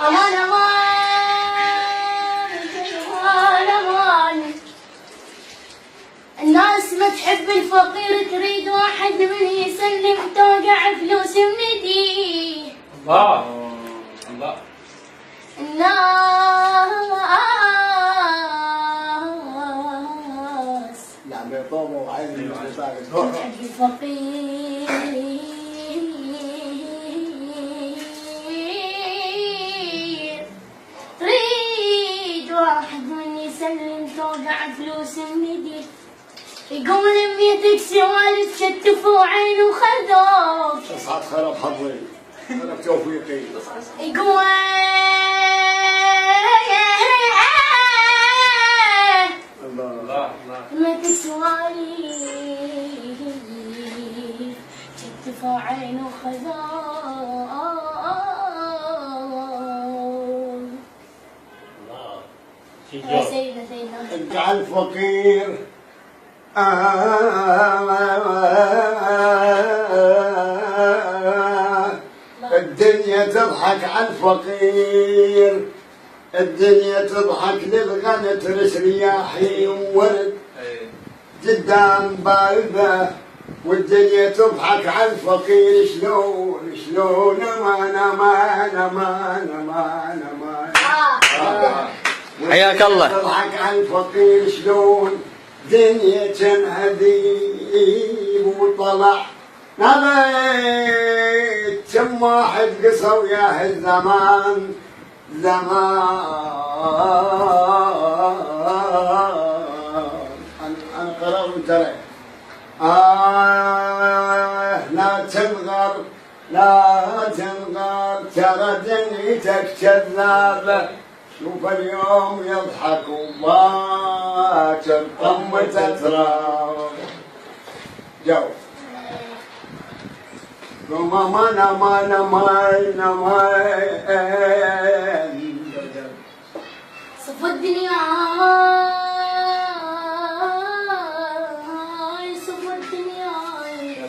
أمان أمان أمان. الناس ما تحب الفقير، تريد واحد من يسلم توقع فلوس بيديه. الله الله. الناس نعم يطوم وعين تحب الفقير، تريد واحد من يسلم توقع فلوس بيديه. يقول لميتك سوالف شتفوا عين وخذوك. اصعد خرب حظي خرب توفيقي. يقول الله الله الله. لميتك سوالف شتفوا عين وخذوك. يا سيدنا سيدنا اجعل فقير الدنيا تضحك على الفقير، الدنيا تضحك للغنى ترس رياحي وورد قدام بابه، والدنيا تضحك على الفقير. شلون شلون امان امان امان امان امان. حياك الله. تضحك على الفقير شلون دنيا هذيب وطلع نبيت كم واحد قصة وياه الزمان زمان. أنا قرأت ترى لا تنغر لا تنغر ترى دنيتك كذابة. شوف اليوم يضحك وباكر طمة تراب. جو قوم امان امان امان امان. صف الدنيا صف الدنيا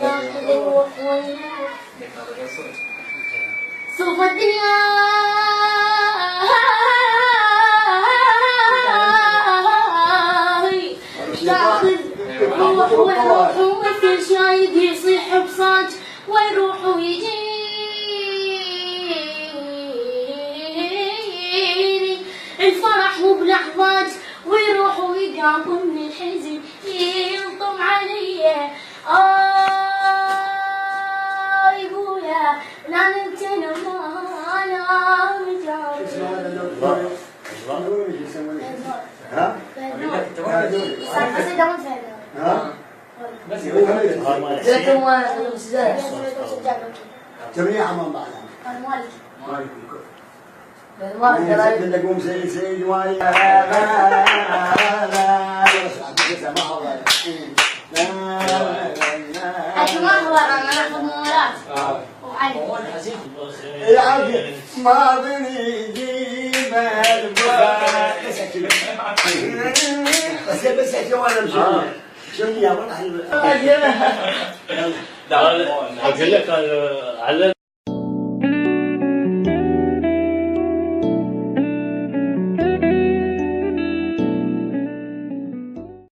تاخذ الروح والروح. صف الدنيا تاخذ الروح والروح، ومثل شايب يصيح بصاج ويروح ويجيني الفرح مو بلحظات، ويروح ويقابلني الحزن ينطم علي. يقوله لا نمتن انا مجاوب. ها؟ ها؟ تبني حمام معنا. مالك. نقوم سيد مالي. ما بني يجيب البكاء. بس وانا مشي شنو يا والله. اقول لك على